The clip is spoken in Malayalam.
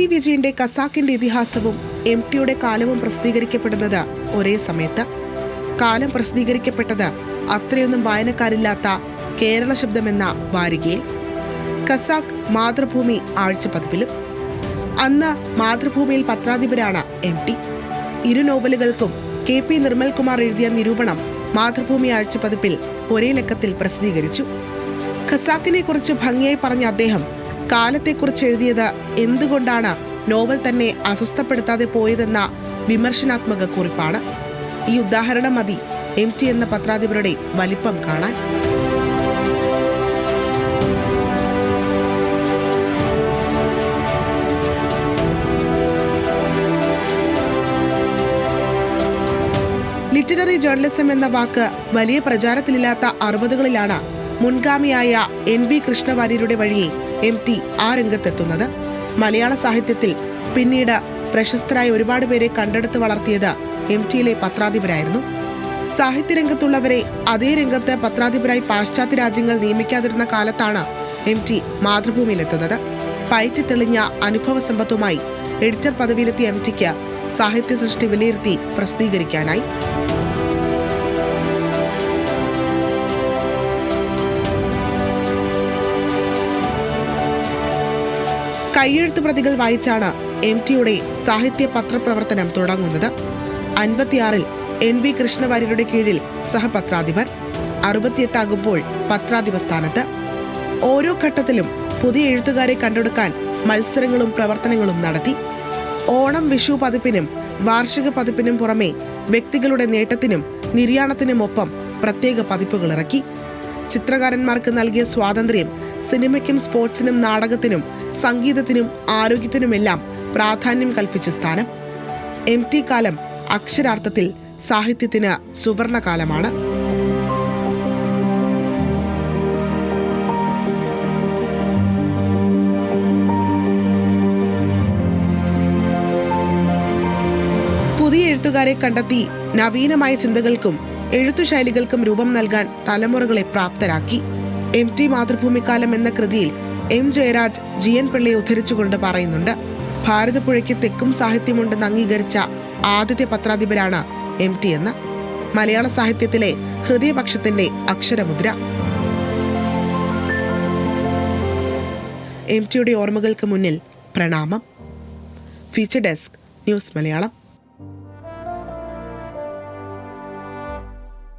ടി വിജയന്റെ ഖസാക്കിന്റെ ഇതിഹാസവും എം ടിയുടെ കാലവും പ്രസിദ്ധീകരിക്കപ്പെടുന്നത് ഒരേ സമയത്ത്. കാലം പ്രസിദ്ധീകരിക്കപ്പെട്ടത് അത്രയൊന്നും വായനക്കാരില്ലാത്ത കേരള ശബ്ദമെന്ന വാരികയിൽ, ഖസാക്ക് മാതൃഭൂമി ആഴ്ചപ്പതിപ്പിലും. അന്ന് മാതൃഭൂമിയിൽ പത്രാധിപരാണ് എം ടി. ഇരു നോവലുകൾക്കും KP നിർമ്മൽകുമാർ എഴുതിയ നിരൂപണം മാതൃഭൂമി ആഴ്ചപ്പതിപ്പിൽ ഒരേ ലക്കത്തിൽ പ്രസിദ്ധീകരിച്ചു. ഖസാക്കിനെ കുറിച്ച് ഭംഗിയായി പറഞ്ഞ അദ്ദേഹം കാലത്തെക്കുറിച്ച് എഴുതിയത് എന്തുകൊണ്ടാണ് നോവൽ തന്നെ അസ്വസ്ഥപ്പെടുത്താതെ പോയതെന്ന വിമർശനാത്മക കുറിപ്പാണ്. ഈ ഉദാഹരണം മതി എം ടി എന്ന പത്രാധിപരുടെ വലിപ്പം കാണാൻ. ലിറ്റററി ജേർണലിസം എന്ന വാക്ക് വലിയ പ്രചാരത്തിലില്ലാത്ത 60കളിലാണ് മുൻഗാമിയായ NV കൃഷ്ണവാര്യരുടെ വഴിയെ എം ടി ആ രംഗത്തെത്തുന്നത്. മലയാള സാഹിത്യത്തിൽ പിന്നീട് പ്രശസ്തരായ ഒരുപാട് പേരെ കണ്ടെടുത്ത് വളർത്തിയത് എം ടിയിലെ പത്രാധിപരായിരുന്നു. സാഹിത്യരംഗത്തുള്ളവരെ അതേ രംഗത്ത് പത്രാധിപരായി പാശ്ചാത്യ രാജ്യങ്ങൾ നിയമിക്കാതിരുന്ന കാലത്താണ് എം ടി മാതൃഭൂമിയിലെത്തുന്നത്. പയറ്റി തെളിഞ്ഞ അനുഭവ സമ്പത്തുമായി എഡിറ്റർ പദവിയിലെത്തിയ എം ടിക്ക് സാഹിത്യ സൃഷ്ടി വിലയിരുത്തി പ്രസിദ്ധീകരിക്കാനായി. കയ്യെഴുത്തു പ്രതികൾ വായിച്ചാണ് എം ടിയുടെ സാഹിത്യ പത്രപ്രവർത്തനം തുടങ്ങുന്നത്. 56-ൽ NV കൃഷ്ണവാര്യരുടെ കീഴിൽ സഹപത്രാധിപർ, 68 ആകുമ്പോൾ പത്രാധിപ സ്ഥാനത്ത്. ഓരോ ഘട്ടത്തിലും പുതിയ എഴുത്തുകാരെ കണ്ടെടുക്കാൻ മത്സരങ്ങളും പ്രവർത്തനങ്ങളും നടത്തി. ഓണം, വിഷു പതിപ്പിനും വാർഷിക പതിപ്പിനും പുറമെ വ്യക്തികളുടെ നേട്ടത്തിനും നിര്യാണത്തിനുമൊപ്പം പ്രത്യേക പതിപ്പുകൾ ഇറക്കി. ചിത്രകാരന്മാർക്ക് നൽകിയ സ്വാതന്ത്ര്യം സിനിമയ്ക്കും സ്പോർട്സിനും നാടകത്തിനും സംഗീതത്തിനും ആരോഗ്യത്തിനുമെല്ലാം പ്രാധാന്യം കൽപ്പിച്ച സ്ഥാനം. എം ടി കാലം അക്ഷരാർത്ഥത്തിൽ സാഹിത്യത്തിന് സുവർണകാലമാണ്. പുതിയ എഴുത്തുകാരെ കണ്ടെത്തി നവീനമായ ചിന്തകൾക്കും എഴുത്തുശൈലികൾക്കും രൂപം നൽകാൻ തലമുറകളെ പ്രാപ്തരാക്കി. എം ടി മാതൃഭൂമിക്കാലം എന്ന കൃതിയിൽ M ജയരാജ് GN പിള്ളയെ ഉദ്ധരിച്ചുകൊണ്ട് പറയുന്നുണ്ട്, ഭാരതപ്പുഴയ്ക്ക് തെക്കും സാഹിത്യമുണ്ടെന്ന് അംഗീകരിച്ച ആദ്യത്തെ പത്രാധിപരാണ് എം ടി എന്ന്. മലയാള സാഹിത്യത്തിലെ ഹൃദയപക്ഷത്തിന്റെ അക്ഷരമുദ്ര. എം ടിയുടെ ഓർമ്മകൾക്ക് മുന്നിൽ പ്രണാമം. Feature desk, news Malayalam.